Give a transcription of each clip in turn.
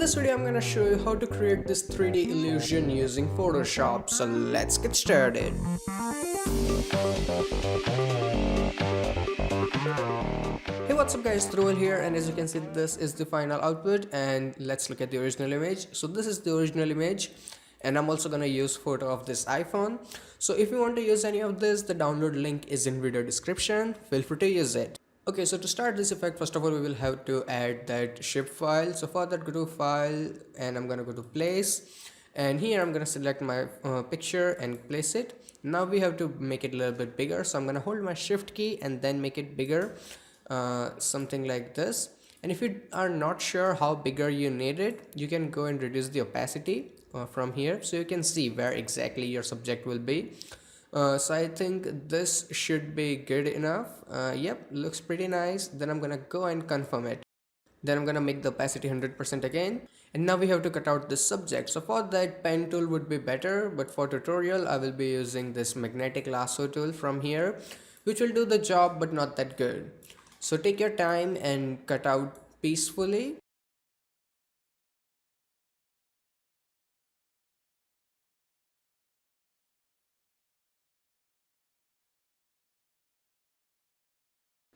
this video I'm gonna show you how to create this 3D illusion using Photoshop. So let's get started. Hey, what's up guys, Dhruval here, and as you can see this is the final output, and let's look at the original image. So this is the original image, and I'm also gonna use photo of this iPhone. So if you want to use any of this, the download link is in video description. Feel free to use it. Okay, so to start this effect, first of all we will have to add that shape file. So for that, go to file and I'm gonna go to place, and here I'm gonna select my picture and place it. Now we have to make it a little bit bigger, so I'm gonna hold my shift key and then make it bigger, something like this. And if you are not sure how bigger you need it, you can go and reduce the opacity from here, so you can see where exactly your subject will be. So I think this should be good enough. Yep, looks pretty nice. Then I'm gonna go and confirm it. Then I'm gonna make the opacity 100% again. And now we have to cut out this subject. So for that, pen tool would be better, but for tutorial I will be using this magnetic lasso tool from here, which will do the job but not that good. So take your time and cut out peacefully.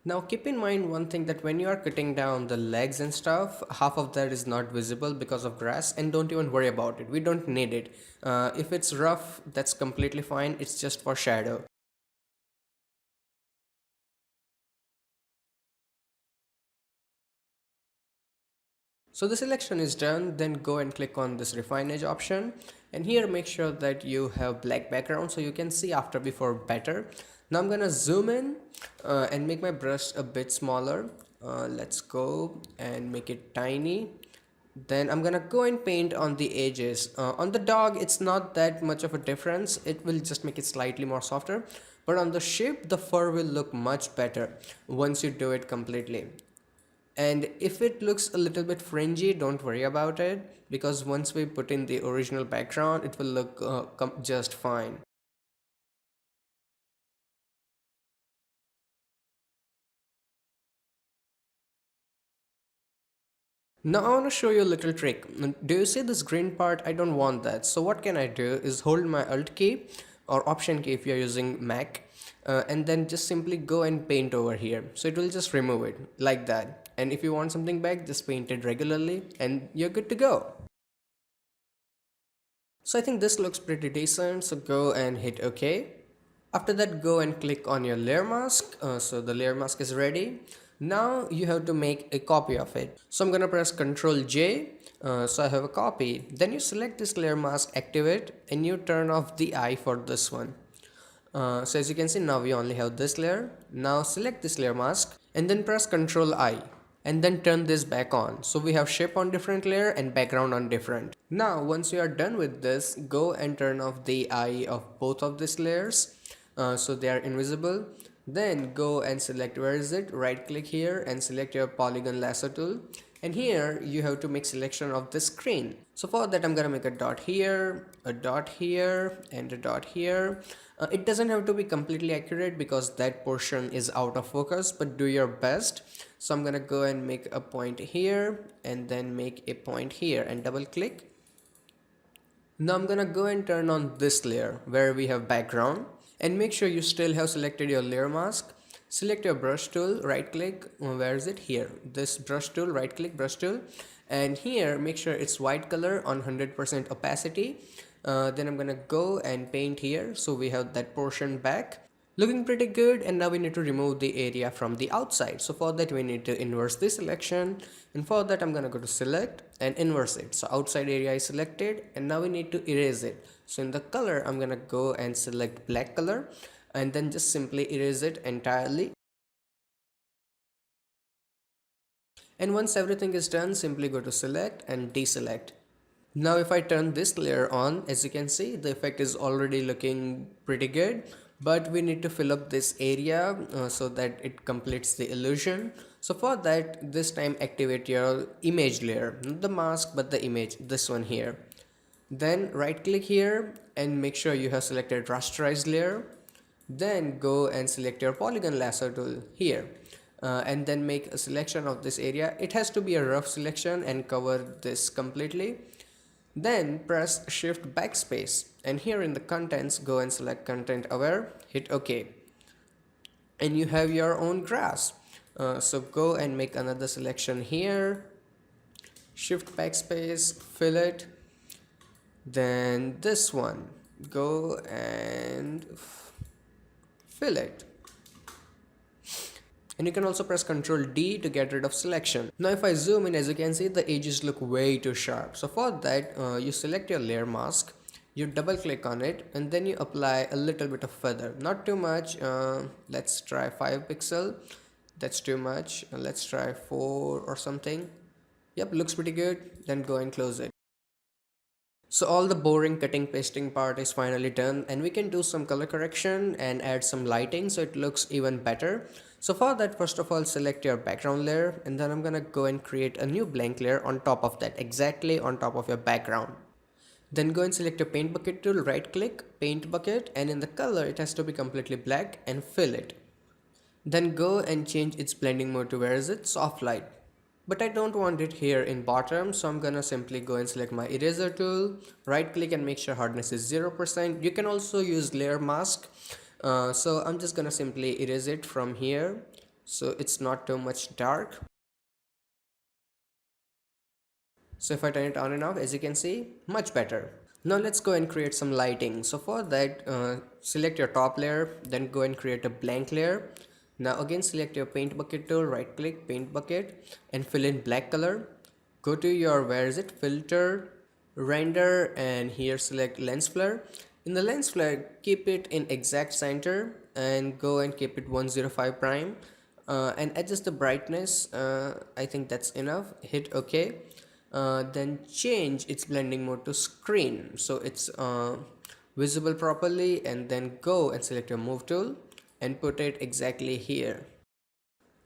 Now keep in mind one thing, that when you are cutting down the legs and stuff, half of that is not visible because of grass, and don't even worry about it. We don't need it. If it's rough, that's completely fine. It's just for shadow. So the selection is done, then go and click on this refine edge option, and here make sure that you have black background so you can see after before better. Now I'm gonna zoom in and make my brush a bit smaller. Let's go and make it tiny. Then I'm gonna go and paint on the edges. On the dog it's not that much of a difference, it will just make it slightly more softer, but on the sheep the fur will look much better once you do it completely. And if it looks a little bit fringy, don't worry about it, because once we put in the original background it will look just fine. Now I want to show you a little trick. Do you see this green part? I don't want that. So what can I do is hold my Alt key or Option key if you're using Mac, and then just simply go and paint over here. So it will just remove it like that. And if you want something back, just paint it regularly and you're good to go. So I think this looks pretty decent, so go and hit OK. After that, go and click on your layer mask. So the layer mask is ready. Now you have to make a copy of it. So I'm gonna press Ctrl J. So I have a copy. Then you select this layer mask, activate, and you turn off the eye for this one. So as you can see, now we only have this layer. Now select this layer mask and then press Ctrl I and then turn this back on. So we have shape on different layer and background on different. Now once you are done with this, go and turn off the eye of both of these layers, so they are invisible. Then go and select, where is it, right click here and select your polygon lasso tool, and here you have to make selection of the screen. So for that I'm gonna make a dot here, a dot here, and a dot here. It doesn't have to be completely accurate because that portion is out of focus, but do your best. So I'm gonna go and make a point here and then make a point here and double click. Now I'm gonna go and turn on this layer where we have background, and make sure you still have selected your layer mask. Select your brush tool, right click, where is it, here, this brush tool, right click, brush tool, and here make sure it's white color on 100% opacity. Then I'm gonna go and paint here, so we have that portion back, looking pretty good. And now we need to remove the area from the outside. So for that we need to inverse the selection, and for that I'm gonna go to select and inverse it. So outside area is selected, and now we need to erase it. So in the color I'm gonna go and select black color and then just simply erase it entirely. And once everything is done, simply go to select and deselect. Now if I turn this layer on, as you can see, the effect is already looking pretty good, but we need to fill up this area so that it completes the illusion. So for that, this time activate your image layer, not the mask but the image, this one here. Then right click here and make sure you have selected rasterized layer. Then go and select your polygon lasso tool here. and then make a selection of this area. It has to be a rough selection and cover this completely. Then press shift backspace, and here in the contents go and select content aware, hit OK, and you have your own grass. So go and make another selection here, shift backspace, fill it. Then this one, go and fill it. And you can also press Ctrl D to get rid of selection. Now if I zoom in, as you can see, the edges look way too sharp. So for that, you select your layer mask, you double click on it, and then you apply a little bit of feather, not too much. Let's try 5 pixel. That's too much. Let's try 4 or something. Yep, looks pretty good. Then go and close it. So all the boring cutting pasting part is finally done, and we can do some color correction and add some lighting so it looks even better. So for that, first of all, select your background layer, and then I'm gonna go and create a new blank layer on top of that, exactly on top of your background. Then go and select your paint bucket tool, right click, paint bucket, and in the color it has to be completely black, and fill it. Then go and change its blending mode to, where is it, soft light. But I don't want it here in bottom, so I'm gonna simply go and select my eraser tool, right click and make sure hardness is 0%. You can also use layer mask. So I'm just gonna simply erase it from here so it's not too much dark. So if I turn it on and off, as you can see, much better. Now let's go and create some lighting. So for that, select your top layer, then go and create a blank layer. Now again, select your paint bucket tool, right click, paint bucket, and fill in black color. Go to your, where is it, filter, render, and here select lens flare. In the lens flare, keep it in exact center and go and keep it 105 prime, and adjust the brightness. I think that's enough. Hit OK. Then change its blending mode to screen so it's visible properly, and then go and select your move tool and put it exactly here.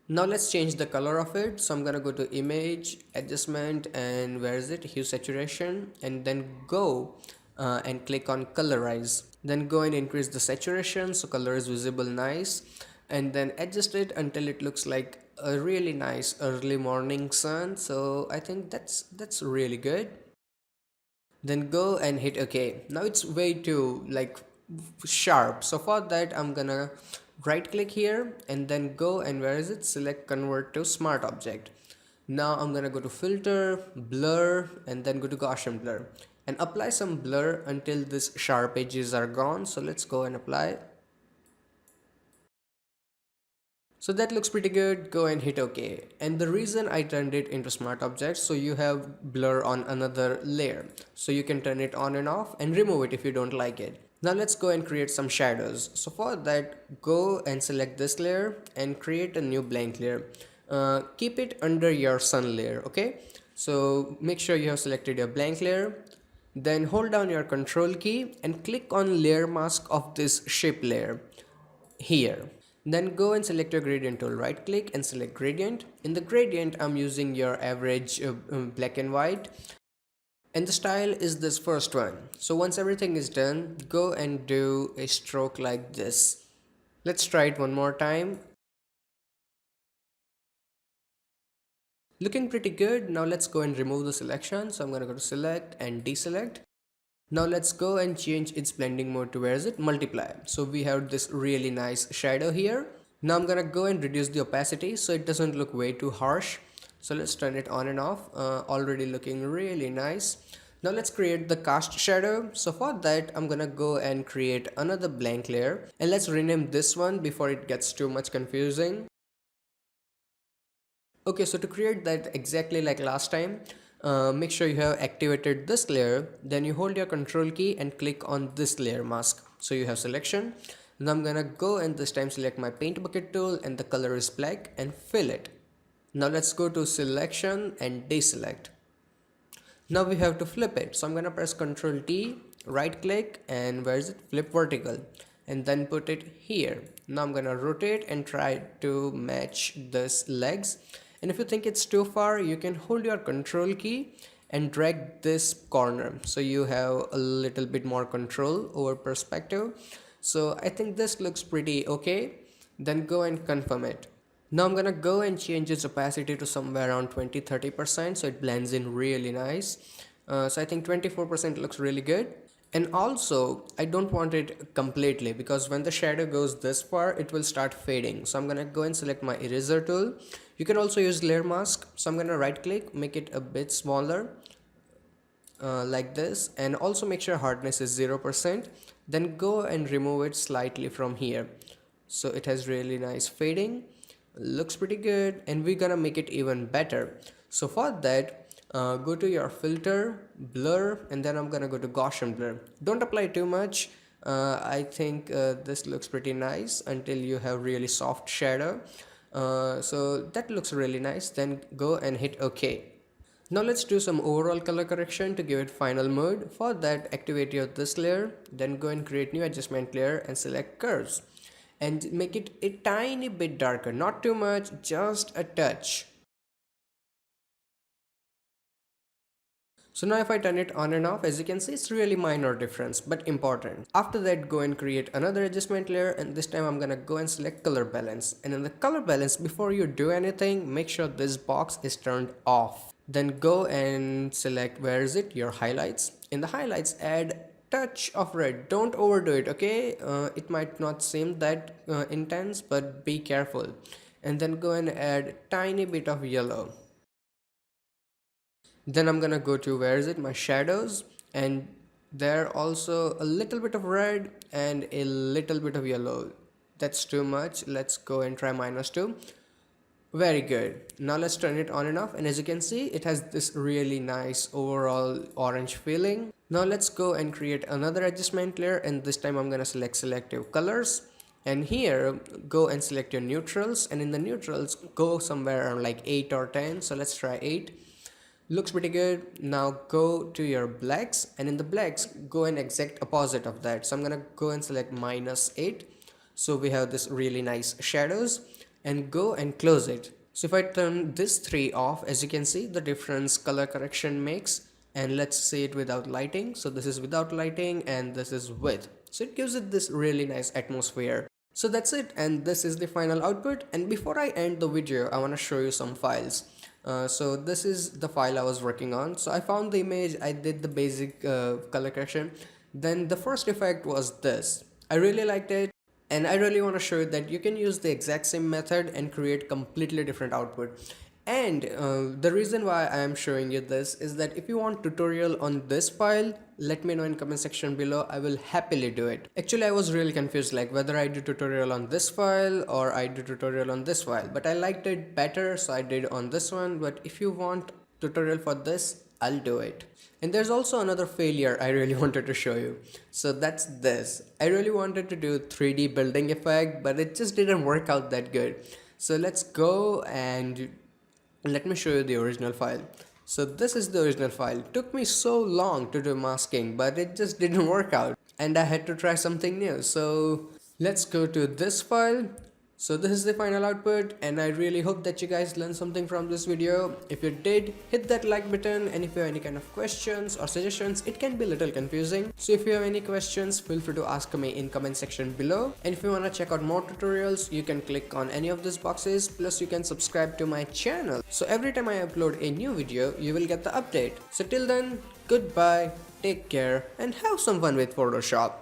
Now let's change the color of it. So I'm gonna go to image, adjustment, and where is it, hue saturation, and then go and click on colorize. Then go and increase the saturation so color is visible nice, and then adjust it until it looks like a really nice early morning sun. So I think that's really good. Then go and hit OK. Now it's way too like sharp, so for that I'm gonna right click here and then go and, where is it, select convert to smart object. Now I'm gonna go to filter, blur, and then go to Gaussian blur and apply some blur until this sharp edges are gone. So let's go and apply. So that looks pretty good. Go and hit OK. And the reason I turned it into smart objects, so you have blur on another layer, so you can turn it on and off and remove it if you don't like it. Now let's go and create some shadows. So for that, go and select this layer and create a new blank layer. Keep it under your sun layer. Okay, so make sure you have selected your blank layer. Then hold down your control key and click on layer mask of this shape layer here. Then go and select your gradient tool, right click and select gradient. In the gradient, I'm using your average black and white, and the style is this first one. So once everything is done, go and do a stroke like this. Let's try it one more time. Looking pretty good. Now let's go and remove the selection. So I'm gonna go to select and deselect. Now let's go and change its blending mode to, where is it, multiply. So we have this really nice shadow here. Now I'm gonna go and reduce the opacity so it doesn't look way too harsh. So let's turn it on and off. Already looking really nice. Now let's create the cast shadow. So for that, I'm gonna go and create another blank layer, and let's rename this one before it gets too much confusing. Okay, so to create that exactly like last time, make sure you have activated this layer. Then you hold your control key and click on this layer mask. So you have selection. Now I'm gonna go and this time select my paint bucket tool and the color is black and fill it. Now let's go to selection and deselect. Now we have to flip it. So I'm gonna press Ctrl T, right click, and where is it? Flip vertical, and then put it here. Now I'm gonna rotate and try to match this legs. And if you think it's too far, you can hold your control key and drag this corner so you have a little bit more control over perspective. So I think this looks pretty okay. Then go and confirm it. Now I'm gonna go and change its opacity to somewhere around 20-30% so it blends in really nice. So I think 24% looks really good. And also I don't want it completely because when the shadow goes this far it will start fading. So I'm gonna go and select my eraser tool. You can also use layer mask. So I'm gonna right click, make it a bit smaller like this, and also make sure hardness is 0%. Then go and remove it slightly from here so it has really nice fading. Looks pretty good, and we're gonna make it even better. So for that, go to your filter, blur, and then I'm gonna go to Gaussian blur. Don't apply too much. I think this looks pretty nice until you have really soft shadow. So that looks really nice. Then go and hit OK. Now let's do some overall color correction to give it final mode. For that, activate your this layer, then go and create new adjustment layer and select curves and make it a tiny bit darker, not too much, just a touch. So now if I turn it on and off, as you can see, it's really minor difference, but important. After that, go and create another adjustment layer, and this time I'm gonna go and select color balance. And in the color balance, before you do anything, make sure this box is turned off. Then go and select, where is it, your highlights. In the highlights, add touch of red. Don't overdo it, okay? It might not seem that intense, but be careful. And then go and add tiny bit of yellow. Then I'm gonna go to, where is it, my shadows, and there also a little bit of red and a little bit of yellow. That's too much. Let's go and try -2. Very good. Now let's turn it on and off, and as you can see, it has this really nice overall orange feeling. Now let's go and create another adjustment layer, and this time I'm gonna select selective colors, and here go and select your neutrals, and in the neutrals go somewhere around like 8 or 10. So let's try 8. Looks pretty good. Now go to your blacks, and in the blacks go and exact opposite of that. So I'm gonna go and select -8. So we have this really nice shadows, and go and close it. So if I turn this 3 off, as you can see, the difference color correction makes. And let's see it without lighting. So this is without lighting and this is with. So it gives it this really nice atmosphere. So that's it, and this is the final output. And before I end the video, I want to show you some files. So this is the file I was working on. So I found the image, I did the basic color correction. Then the first effect was this. I really liked it, and I really want to show you that you can use the exact same method and create completely different output. And the reason why I am showing you this is that if you want tutorial on this file, let me know in comment section below. I will happily do it. Actually, I was really confused, like whether I do tutorial on this file or I do tutorial on this file, but I liked it better, so I did on this one. But if you want tutorial for this, I'll do it. And there's also another failure I really wanted to show you. So that's this. I really wanted to do 3D building effect, but it just didn't work out that good. So let's go and let me show you the original file. So this is the original file. It took me so long to do masking, but it just didn't work out, and I had to try something new. So let's go to this file. So this is the final output, and I really hope that you guys learned something from this video. If you did, hit that like button, and if you have any kind of questions or suggestions, it can be a little confusing. So if you have any questions, feel free to ask me in comment section below. And if you want to check out more tutorials, you can click on any of these boxes, plus you can subscribe to my channel. So every time I upload a new video, you will get the update. So till then, goodbye, take care, and have some fun with Photoshop.